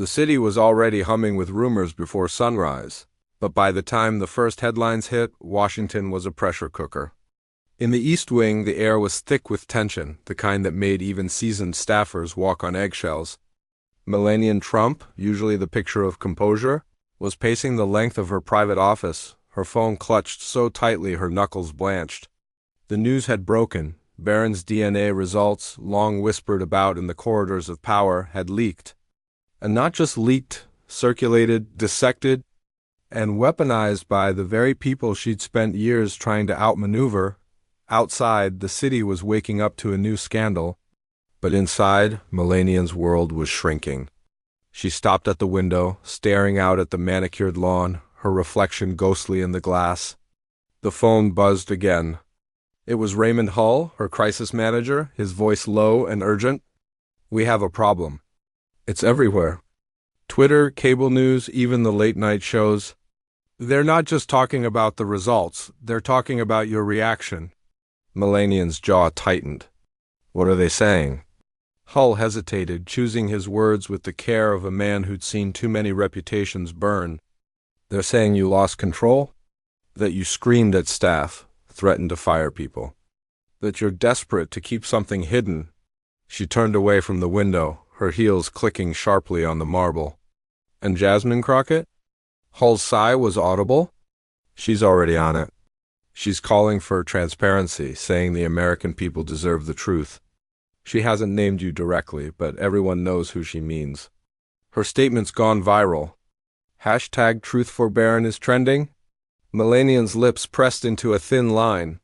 The city was already humming with rumors before sunrise, but by the time the first headlines hit, Washington was a pressure cooker. In the East Wing, the air was thick with tension, the kind that made even seasoned staffers walk on eggshells. Melania Trump, usually the picture of composure, was pacing the length of her private office, her phone clutched so tightly her knuckles blanched. The news had broken. Barron's DNA results, long whispered about in the corridors of power, had leaked. And not just leaked, circulated, dissected, and weaponized by the very people she'd spent years trying to outmaneuver. Outside, the city was waking up to a new scandal, but inside, Melania's world was shrinking. She stopped at the window, staring out at the manicured lawn, her reflection ghostly in the glass. The phone buzzed again. It was Raymond Hull, her crisis manager, his voice low and urgent. "We have a problem. It's everywhere. Twitter, cable news, even the late-night shows. They're not just talking about the results, they're talking about your reaction." Melania's jaw tightened. "What are they saying?" Hull hesitated, choosing his words with the care of a man who'd seen too many reputations burn. "They're saying you lost control? That you screamed at staff, threatened to fire people? That you're desperate to keep something hidden?" She turned away from the window, her heels clicking sharply on the marble. "And Jasmine Crockett?" Hull's sigh was audible. "She's already on it. She's calling for transparency, saying the American people deserve the truth. She hasn't named you directly, but everyone knows who she means. Her statement's gone viral. Hashtag Truth for Barron is trending." Melania's lips pressed into a thin line.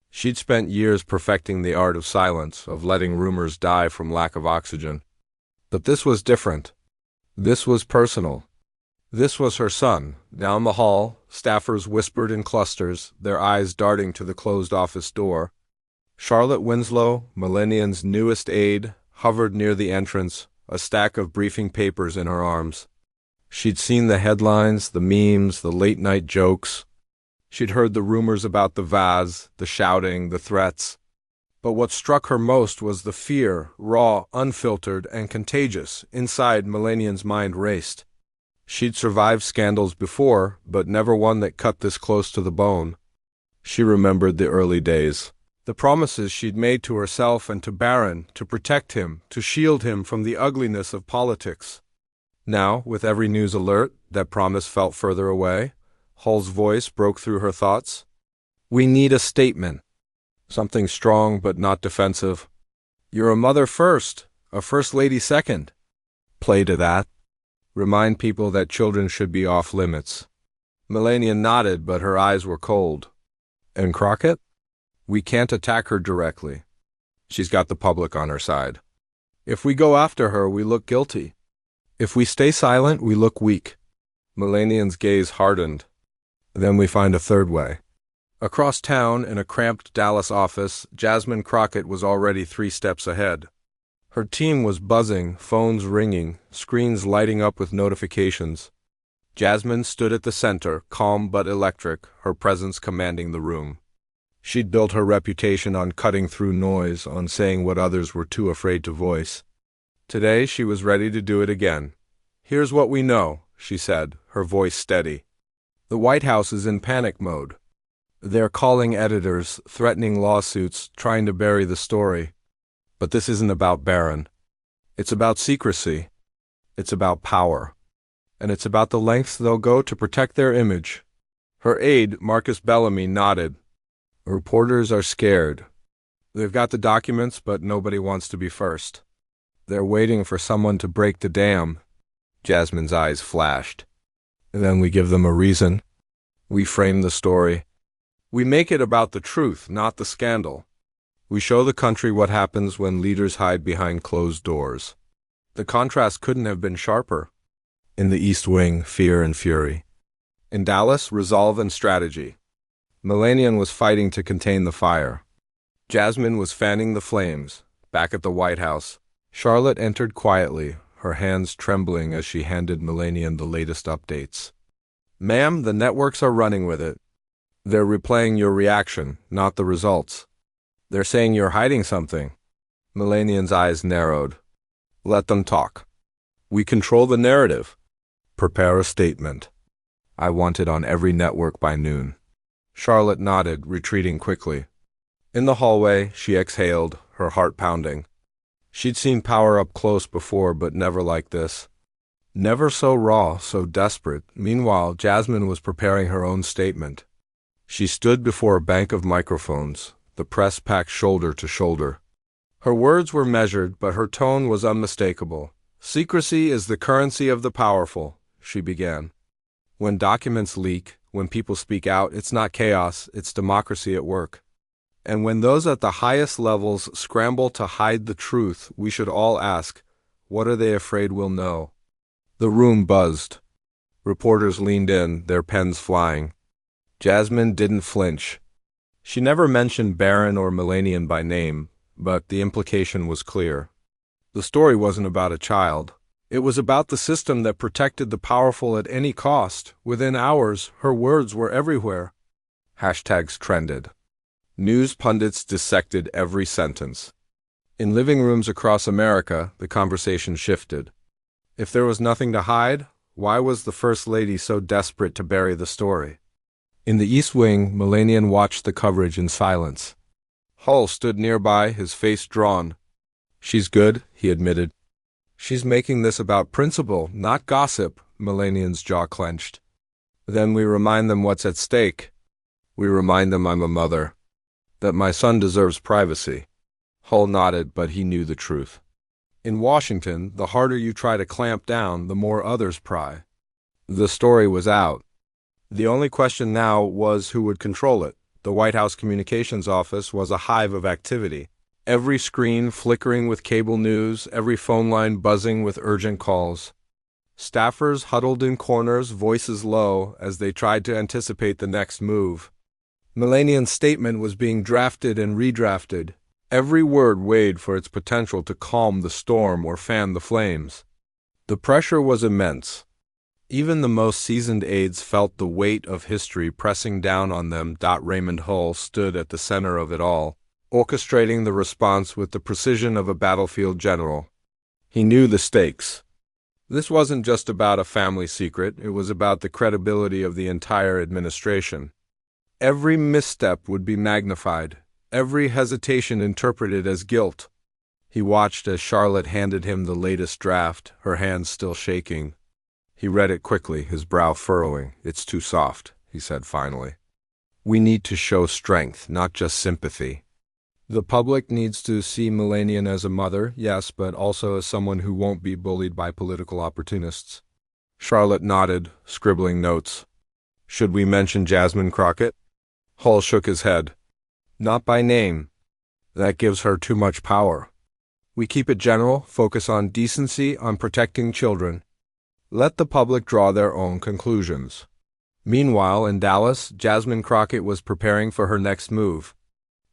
She'd spent years perfecting the art of silence, of letting rumors die from lack of oxygen. But this was different. This was personal. This was her son. Down the hall, staffers whispered in clusters, their eyes darting to the closed office door. Charlotte Winslow, Melania's newest aide, hovered near the entrance, a stack of briefing papers in her arms. She'd seen the headlines, the memes, the late-night jokes. She'd heard the rumors about the vase, the shouting, the threats. But what struck her most was the fear, raw, unfiltered, and contagious. Inside, Melania's mind raced. She'd survived scandals before, but never one that cut this close to the bone. She remembered the early days. The promises she'd made to herself and to Barron, to protect him, to shield him from the ugliness of politics. Now, with every news alert, that promise felt further away. Hull's voice broke through her thoughts. "We need a statement. Something strong but not defensive. You're a mother first, a first lady second. Play to that. Remind people that children should be off limits." Melania nodded, but her eyes were cold. "And Crockett? We can't attack her directly. She's got the public on her side. If we go after her, we look guilty. If we stay silent, we look weak." Melania's gaze hardened. "Then we find a third way." Across town, in a cramped Dallas office, Jasmine Crockett was already 3 steps ahead. Her team was buzzing, phones ringing, screens lighting up with notifications. Jasmine stood at the center, calm but electric, her presence commanding the room. She'd built her reputation on cutting through noise, on saying what others were too afraid to voice. Today, she was ready to do it again. "Here's what we know," she said, her voice steady. "The White House is in panic mode. They're calling editors, threatening lawsuits, trying to bury the story. But this isn't about Barron. It's about secrecy. It's about power. And it's about the lengths they'll go to protect their image." Her aide, Marcus Bellamy, nodded. "Reporters are scared. They've got the documents, but nobody wants to be first. They're waiting for someone to break the dam." Jasmine's eyes flashed. "Then we give them a reason. We frame the story. We make it about the truth, not the scandal. We show the country what happens when leaders hide behind closed doors." The contrast couldn't have been sharper. In the East Wing, fear and fury. In Dallas, resolve and strategy. Melania was fighting to contain the fire. Jasmine was fanning the flames. Back at the White House, Charlotte entered quietly, her hands trembling as she handed Melania the latest updates. "Ma'am, the networks are running with it. They're replaying your reaction, not the results. They're saying you're hiding something." Melania's eyes narrowed. "Let them talk." We control the narrative. Prepare a statement. I want it on every network by noon. Charlotte nodded, retreating quickly. In the hallway, she exhaled, her heart pounding. She'd seen power up close before, but never like this. Never so raw, so desperate. Meanwhile, Jasmine was preparing her own statement. She stood before a bank of microphones, the press packed shoulder to shoulder. Her words were measured, but her tone was unmistakable. Secrecy is the currency of the powerful, she began. When documents leak, when people speak out, it's not chaos, it's democracy at work. And when those at the highest levels scramble to hide the truth, we should all ask, what are they afraid we'll know? The room buzzed. Reporters leaned in, their pens flying. Jasmine didn't flinch. She never mentioned Barron or Melania by name, but the implication was clear. The story wasn't about a child. It was about the system that protected the powerful at any cost. Within hours, her words were everywhere. Hashtags trended. News pundits dissected every sentence. In living rooms across America, the conversation shifted. If there was nothing to hide, why was the First Lady so desperate to bury the story? In the East Wing, Melania watched the coverage in silence. Hull stood nearby, his face drawn. She's good, he admitted. She's making this about principle, not gossip, Melania's jaw clenched. Then we remind them what's at stake. We remind them I'm a mother. That my son deserves privacy. Hull nodded, but he knew the truth. In Washington, the harder you try to clamp down, the more others pry. The story was out. The only question now was who would control it. The White House Communications Office was a hive of activity. Every screen flickering with cable news, every phone line buzzing with urgent calls. Staffers huddled in corners, voices low, as they tried to anticipate the next move. Melania's statement was being drafted and redrafted. Every word weighed for its potential to calm the storm or fan the flames. The pressure was immense. Even the most seasoned aides felt the weight of history pressing down on them. Raymond Hull stood at the center of it all, orchestrating the response with the precision of a battlefield general. He knew the stakes. This wasn't just about a family secret, it was about the credibility of the entire administration. Every misstep would be magnified, every hesitation interpreted as guilt. He watched as Charlotte handed him the latest draft, her hands still shaking. He read it quickly, his brow furrowing. It's too soft, he said finally. We need to show strength, not just sympathy. The public needs to see Melania as a mother, yes, but also as someone who won't be bullied by political opportunists. Charlotte nodded, scribbling notes. Should we mention Jasmine Crockett? Hull shook his head. Not by name. That gives her too much power. We keep it general, focus on decency, on protecting children. Let the public draw their own conclusions. Meanwhile, in Dallas, Jasmine Crockett was preparing for her next move.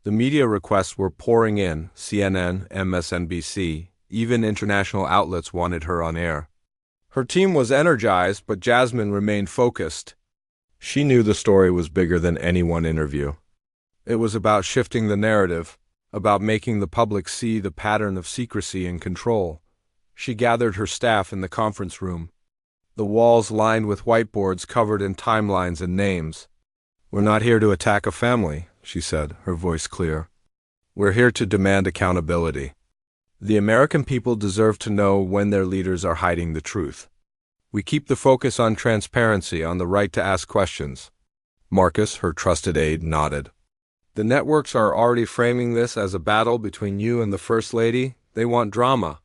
The media requests were pouring in, CNN, MSNBC, even international outlets wanted her on air. Her team was energized, but Jasmine remained focused. She knew the story was bigger than any one interview. It was about shifting the narrative, about making the public see the pattern of secrecy and control. She gathered her staff in the conference room. The walls lined with whiteboards covered in timelines and names. We're not here to attack a family, she said, her voice clear. We're here to demand accountability. The American people deserve to know when their leaders are hiding the truth. We keep the focus on transparency, on the right to ask questions. Marcus, her trusted aide, nodded. The networks are already framing this as a battle between you and the First Lady. They want drama.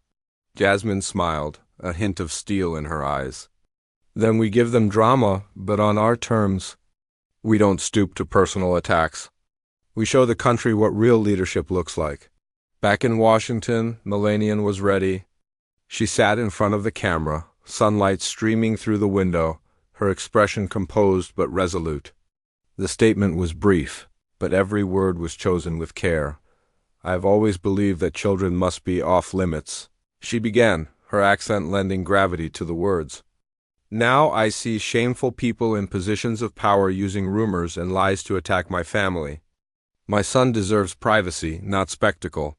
Jasmine smiled, a hint of steel in her eyes. Then we give them drama, but on our terms. We don't stoop to personal attacks. We show the country what real leadership looks like. Back in Washington, Melania was ready. She sat in front of the camera, sunlight streaming through the window, her expression composed but resolute. The statement was brief, but every word was chosen with care. I have always believed that children must be off limits. She began, her accent lending gravity to the words. Now I see shameful people in positions of power using rumors and lies to attack my family. My son deserves privacy, not spectacle.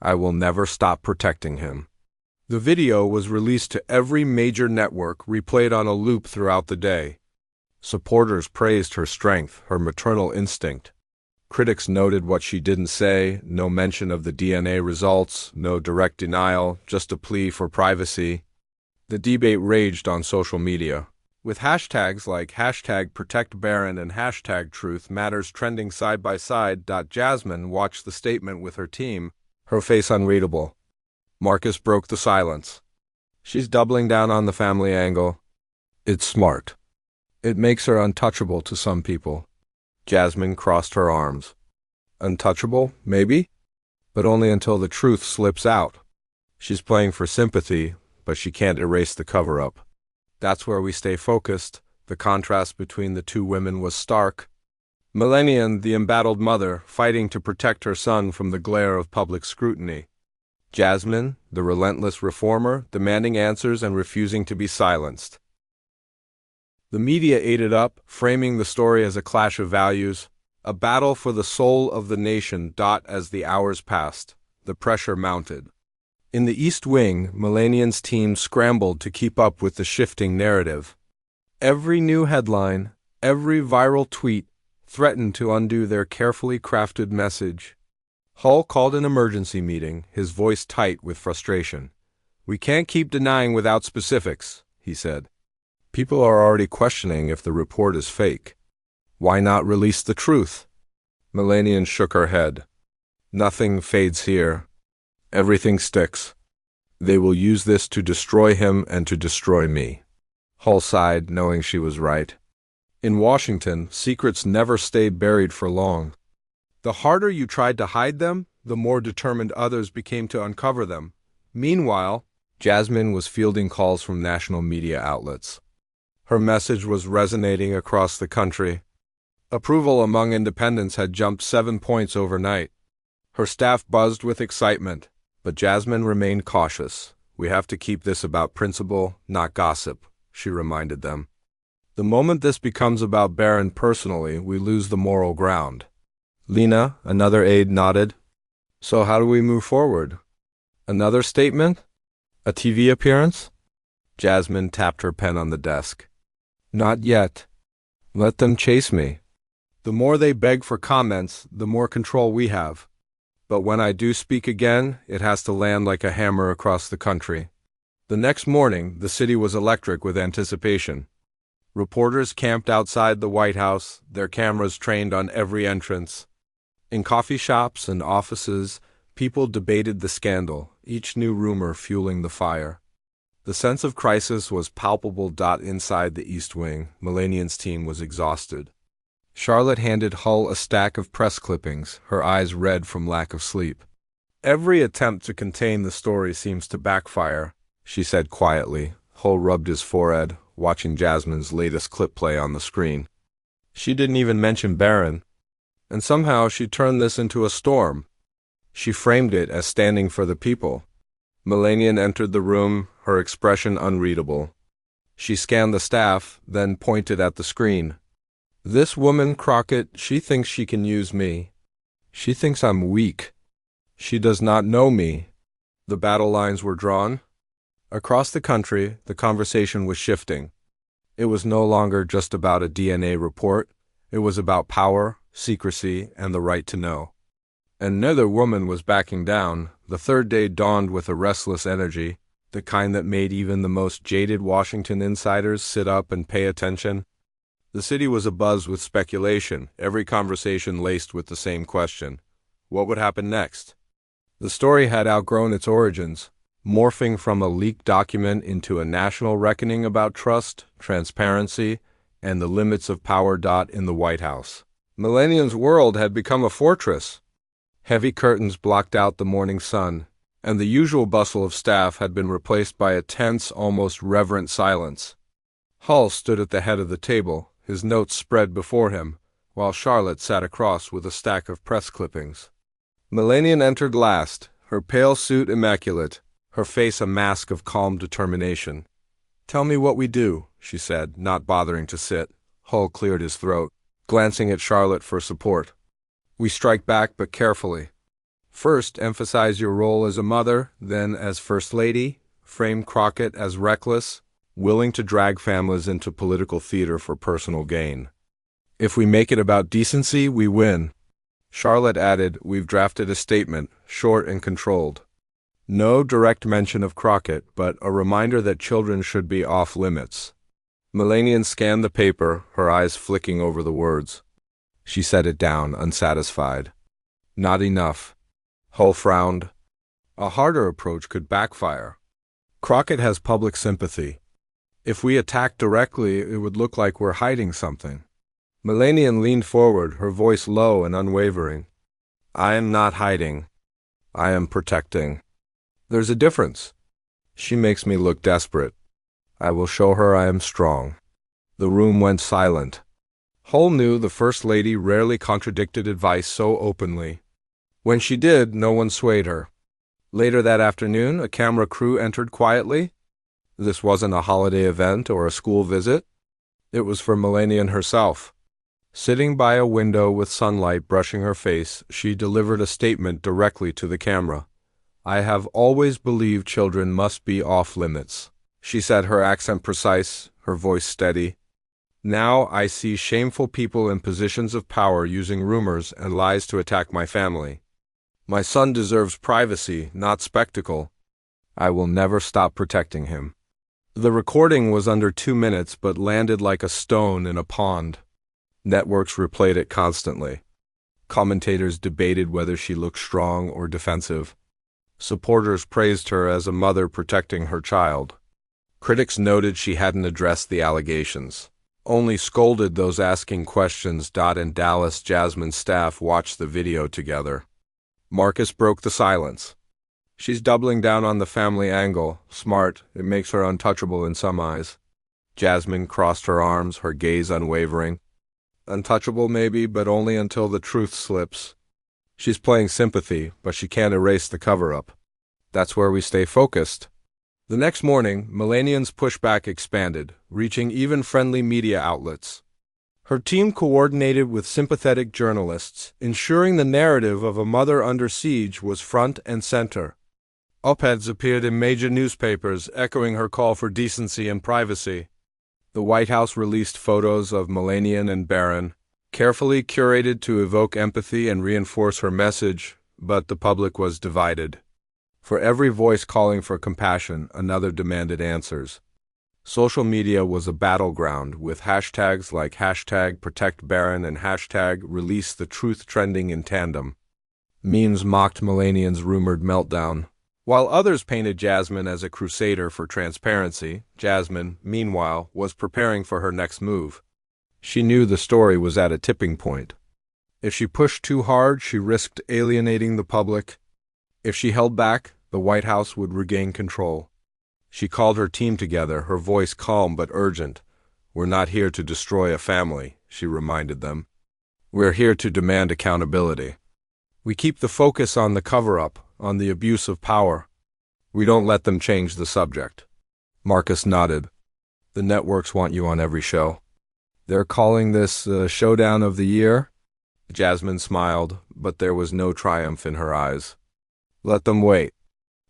I will never stop protecting him. The video was released to every major network, replayed on a loop throughout the day. Supporters praised her strength, her maternal instinct. Critics noted what she didn't say: no mention of the DNA results, no direct denial, just a plea for privacy. The debate raged on social media, with hashtags like #ProtectBarron and #TruthMatters trending side by side. Jasmine watched the statement with her team, her face unreadable. Marcus broke the silence. She's doubling down on the family angle. It's smart. It makes her untouchable to some people. Jasmine crossed her arms. Untouchable, maybe? But only until the truth slips out. She's playing for sympathy, but she can't erase the cover-up. That's where we stay focused. The contrast between the two women was stark. Melania, the embattled mother, fighting to protect her son from the glare of public scrutiny. Jasmine, the relentless reformer, demanding answers and refusing to be silenced. The media ate it up, framing the story as a clash of values, a battle for the soul of the nation. As the hours passed, the pressure mounted. In the East Wing, Melania's team scrambled to keep up with the shifting narrative. Every new headline, every viral tweet threatened to undo their carefully crafted message. Hull called an emergency meeting, his voice tight with frustration. "We can't keep denying without specifics," he said. "People are already questioning if the report is fake. Why not release the truth?" Melania shook her head. "Nothing fades here. Everything sticks. They will use this to destroy him and to destroy me." Hull sighed, knowing she was right. In Washington, secrets never stayed buried for long. The harder you tried to hide them, the more determined others became to uncover them. Meanwhile, Jasmine was fielding calls from national media outlets. Her message was resonating across the country. Approval among independents had jumped 7 points overnight. Her staff buzzed with excitement, but Jasmine remained cautious. "We have to keep this about principle, not gossip," she reminded them. "The moment this becomes about Barron personally, we lose the moral ground." Lena, another aide, nodded. "So how do we move forward? Another statement? A TV appearance?" Jasmine tapped her pen on the desk. "Not yet. Let them chase me. The more they beg for comments, the more control we have. But when I do speak again, it has to land like a hammer across the country." The next morning, the city was electric with anticipation. Reporters camped outside the White House, their cameras trained on every entrance. In coffee shops and offices, people debated the scandal, each new rumor fueling the fire. The sense of crisis was palpable. Inside the East Wing, Melania's team was exhausted. Charlotte handed Hull a stack of press clippings, her eyes red from lack of sleep. "Every attempt to contain the story seems to backfire," she said quietly. Hull rubbed his forehead, watching Jasmine's latest clip play on the screen. She didn't even mention Barron. And somehow she turned this into a storm. She framed it as standing for the people. Melania entered the room, her expression unreadable. She scanned the staff, then pointed at the screen. "This woman, Crockett, she thinks she can use me. She thinks I'm weak. She does not know me." The battle lines were drawn. Across the country, the conversation was shifting. It was no longer just about a DNA report. It was about power, secrecy, and the right to know. And neither woman was backing down. The third day dawned with a restless energy, the kind that made even the most jaded Washington insiders sit up and pay attention. The city was abuzz with speculation, every conversation laced with the same question: what would happen next? The story had outgrown its origins, morphing from a leaked document into a national reckoning about trust, transparency, and the limits of power. In the White House, Melania's world had become a fortress. Heavy curtains blocked out the morning sun, and the usual bustle of staff had been replaced by a tense, almost reverent silence. Hull stood at the head of the table, his notes spread before him, while Charlotte sat across with a stack of press clippings. Melania entered last, her pale suit immaculate, her face a mask of calm determination. "Tell me what we do," she said, not bothering to sit. Hull cleared his throat, glancing at Charlotte for support. "We strike back, but carefully. First, emphasize your role as a mother, then as First Lady. framed Crockett as reckless, willing to drag families into political theater for personal gain. If we make it about decency, we win. Charlotte added, "We've drafted a statement, short and controlled. No direct mention of Crockett, but a reminder that children should be off limits." Melania scanned the paper, her eyes flicking over the words. She set it down, unsatisfied. Not enough. Hull frowned. A harder approach could backfire. Crockett has public sympathy. If we attack directly, it would look like we're hiding something. Melania leaned forward, her voice low and unwavering. "I am not hiding. I am protecting. There's a difference. She makes me look desperate. I will show her I am strong." The room went silent. Hull knew the First Lady rarely contradicted advice so openly. When she did, no one swayed her. Later that afternoon, a camera crew entered quietly. This wasn't a holiday event or a school visit. It was for Melania herself. Sitting by a window with sunlight brushing her face, she delivered a statement directly to the camera. "I have always believed children must be off limits," she said, her accent precise, her voice steady. "Now I see shameful people in positions of power using rumors and lies to attack my family. My son deserves privacy, not spectacle. I will never stop protecting him." The recording was under 2 minutes but landed like a stone in a pond. Networks replayed it constantly. Commentators debated whether she looked strong or defensive. Supporters praised her as a mother protecting her child. Critics noted she hadn't addressed the allegations, only scolded those asking questions. In Dallas, Jasmine's staff watched the video together. Marcus broke the silence. "She's doubling down on the family angle. Smart. It makes her untouchable in some eyes." Jasmine crossed her arms, her gaze unwavering. "Untouchable maybe, but only until the truth slips. She's playing sympathy, but she can't erase the cover-up. That's where we stay focused." The next morning, Melania's pushback expanded, reaching even friendly media outlets. Her team coordinated with sympathetic journalists, ensuring the narrative of a mother under siege was front and center. Op-eds appeared in major newspapers, echoing her call for decency and privacy. The White House released photos of Melania and Barron, carefully curated to evoke empathy and reinforce her message, but the public was divided. For every voice calling for compassion, another demanded answers. Social media was a battleground, with hashtags like #ProtectBarron and #ReleaseTheTruth trending in tandem. Memes mocked Melania's rumored meltdown. While others painted Jasmine as a crusader for transparency, Jasmine, meanwhile, was preparing for her next move. She knew the story was at a tipping point. If she pushed too hard, she risked alienating the public. If she held back, the White House would regain control. She called her team together, her voice calm but urgent. "We're not here to destroy a family," she reminded them. "We're here to demand accountability. We keep the focus on the cover-up, on the abuse of power. We don't let them change the subject." Marcus nodded. "The networks want you on every show. They're calling this showdown of the year?" Jasmine smiled, but there was no triumph in her eyes. "Let them wait.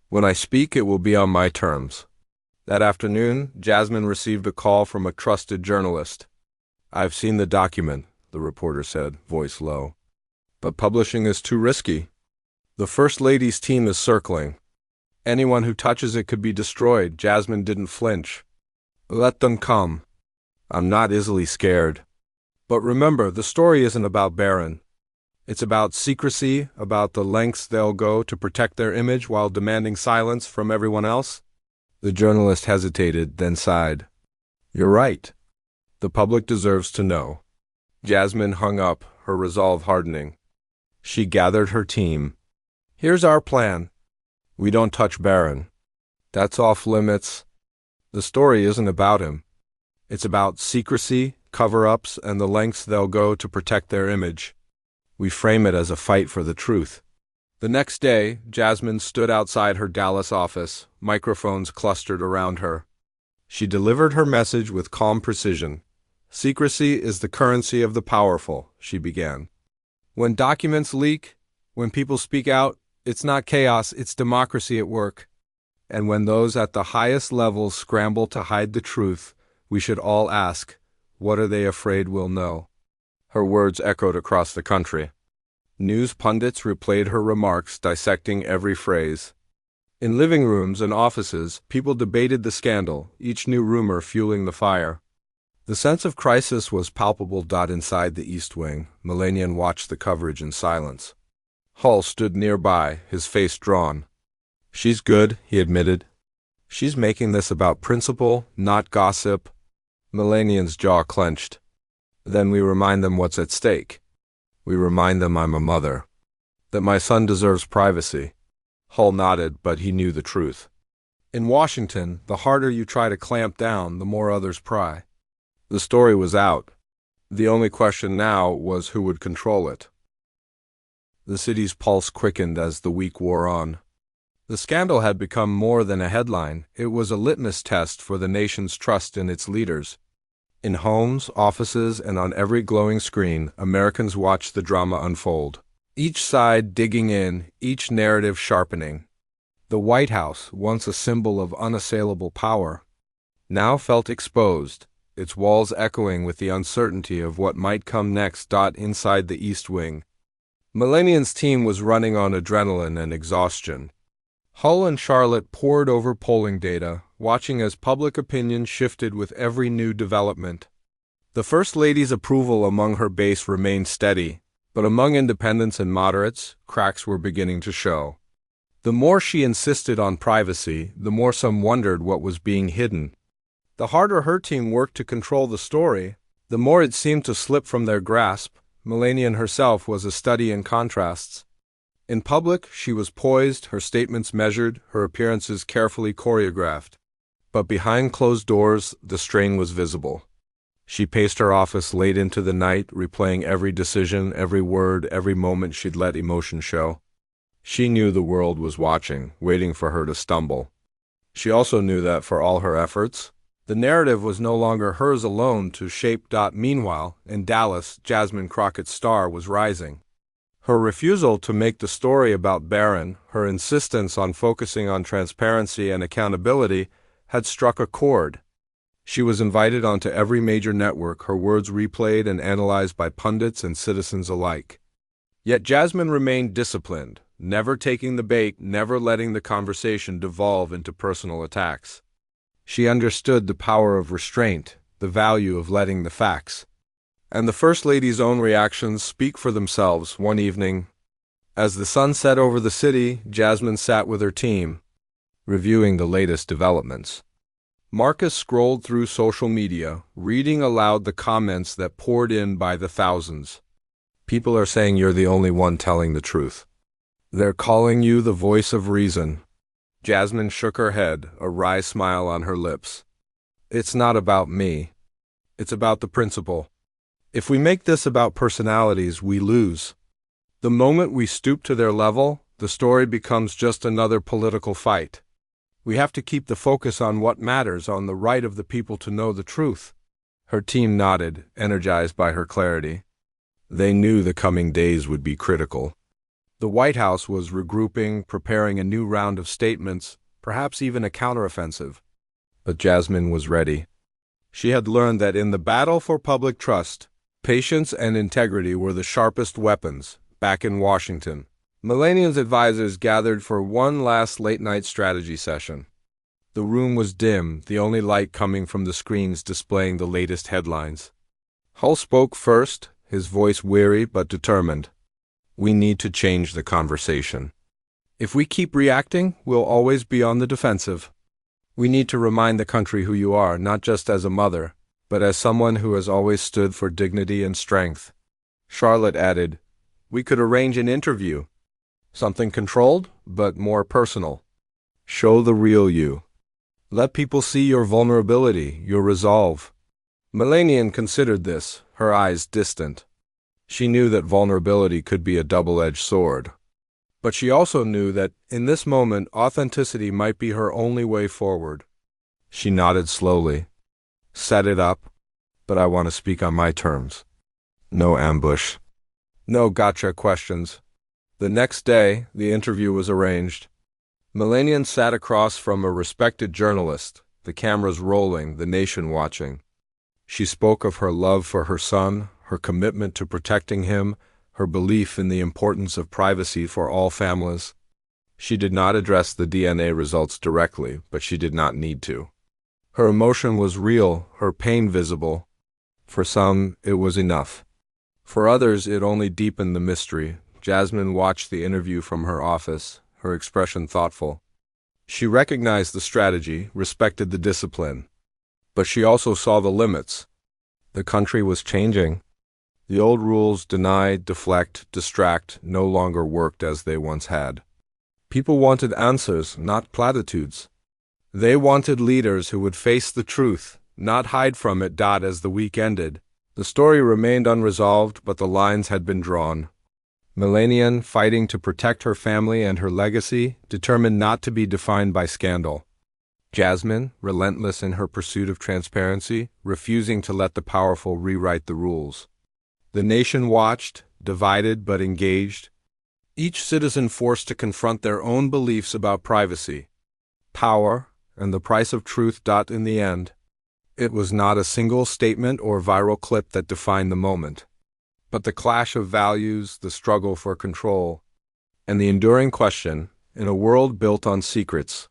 When I speak, it will be on my terms." That afternoon, Jasmine received a call from a trusted journalist. "I've seen the document," the reporter said, voice low. "But publishing is too risky. The First Lady's team is circling. Anyone who touches it could be destroyed." Jasmine didn't flinch. "Let them come. I'm not easily scared. But remember, the story isn't about Barron. It's about secrecy, about the lengths they'll go to protect their image while demanding silence from everyone else." The journalist hesitated, then sighed. "You're right. The public deserves to know." Jasmine hung up, her resolve hardening. She gathered her team. "Here's our plan. We don't touch Barron. That's off limits. The story isn't about him. It's about secrecy, cover-ups, and the lengths they'll go to protect their image. We frame it as a fight for the truth." The next day, Jasmine stood outside her Dallas office, microphones clustered around her. She delivered her message with calm precision. "Secrecy is the currency of the powerful," she began. "When documents leak, when people speak out, it's not chaos, it's democracy at work. And when those at the highest levels scramble to hide the truth, we should all ask, what are they afraid we'll know? Her words echoed across the country. News pundits replayed her remarks, dissecting every phrase. In living rooms and offices, people debated the scandal, each new rumor fueling the fire. The sense of crisis was palpable. Inside the East Wing, Melania watched the coverage in silence. Hull stood nearby, his face drawn. "She's good," he admitted. "She's making this about principle, not gossip." Melania's jaw clenched. "Then we remind them what's at stake. We remind them I'm a mother. That my son deserves privacy." Hull nodded, but he knew the truth. In Washington, the harder you try to clamp down, the more others pry. The story was out. The only question now was who would control it. The city's pulse quickened as the week wore on. The scandal had become more than a headline. It was a litmus test for the nation's trust in its leaders. In homes, offices, and on every glowing screen, Americans watched the drama unfold. Each side digging in, each narrative sharpening. The White House, once a symbol of unassailable power, now felt exposed, its walls echoing with the uncertainty of what might come next. Inside the East Wing, Melania's team was running on adrenaline and exhaustion. Hull and Charlotte pored over polling data, watching as public opinion shifted with every new development. The First Lady's approval among her base remained steady, but among independents and moderates, cracks were beginning to show. The more she insisted on privacy, the more some wondered what was being hidden. The harder her team worked to control the story, the more it seemed to slip from their grasp. Melania herself was a study in contrasts. In public, she was poised, her statements measured, her appearances carefully choreographed. But behind closed doors, the strain was visible. She paced her office late into the night, replaying every decision, every word, every moment she'd let emotion show. She knew the world was watching, waiting for her to stumble. She also knew that for all her efforts, the narrative was no longer hers alone to shape. Meanwhile, in Dallas, Jasmine Crockett's star was rising. Her refusal to make the story about Barron, her insistence on focusing on transparency and accountability, had struck a chord. She was invited onto every major network, her words replayed and analyzed by pundits and citizens alike. Yet Jasmine remained disciplined, never taking the bait, never letting the conversation devolve into personal attacks. She understood the power of restraint, the value of letting the facts and the First Lady's own reactions speak for themselves. One evening, as the sun set over the city, Jasmine sat with her team, reviewing the latest developments. Marcus scrolled through social media, reading aloud the comments that poured in by the thousands. "People are saying you're the only one telling the truth. They're calling you the voice of reason." Jasmine shook her head, a wry smile on her lips. "It's not about me. It's about the principle. If we make this about personalities, we lose. The moment we stoop to their level, the story becomes just another political fight. We have to keep the focus on what matters, on the right of the people to know the truth." Her team nodded, energized by her clarity. They knew the coming days would be critical. The White House was regrouping, preparing a new round of statements, perhaps even a counteroffensive. But Jasmine was ready. She had learned that in the battle for public trust, patience and integrity were the sharpest weapons. Back in Washington, Melania's advisors gathered for one last late-night strategy session. The room was dim, the only light coming from the screens displaying the latest headlines. Hull spoke first, his voice weary but determined. "We need to change the conversation. If we keep reacting, we'll always be on the defensive. We need to remind the country who you are, not just as a mother, but as someone who has always stood for dignity and strength." Charlotte added, "We could arrange an interview. Something controlled, but more personal. Show the real you. Let people see your vulnerability, your resolve." Melania considered this, her eyes distant. She knew that vulnerability could be a double-edged sword. But she also knew that, in this moment, authenticity might be her only way forward. She nodded slowly. "Set it up, but I want to speak on my terms. No ambush. No gotcha questions." The next day, the interview was arranged. Melania sat across from a respected journalist, the cameras rolling, the nation watching. She spoke of her love for her son, her commitment to protecting him, her belief in the importance of privacy for all families. She did not address the DNA results directly, but she did not need to. Her emotion was real, her pain visible. For some, it was enough. For others, it only deepened the mystery. Jasmine watched the interview from her office, her expression thoughtful. She recognized the strategy, respected the discipline. But she also saw the limits. The country was changing. The old rules, deny, deflect, distract, no longer worked as they once had. People wanted answers, not platitudes. They wanted leaders who would face the truth, not hide from it. As the week ended, the story remained unresolved, but the lines had been drawn. Melania, fighting to protect her family and her legacy, determined not to be defined by scandal. Jasmine, relentless in her pursuit of transparency, refusing to let the powerful rewrite the rules. The nation watched, divided but engaged, each citizen forced to confront their own beliefs about privacy, power, and the price of truth. In the end, it was not a single statement or viral clip that defined the moment, but the clash of values, the struggle for control, and the enduring question, in a world built on secrets,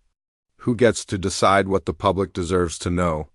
who gets to decide what the public deserves to know?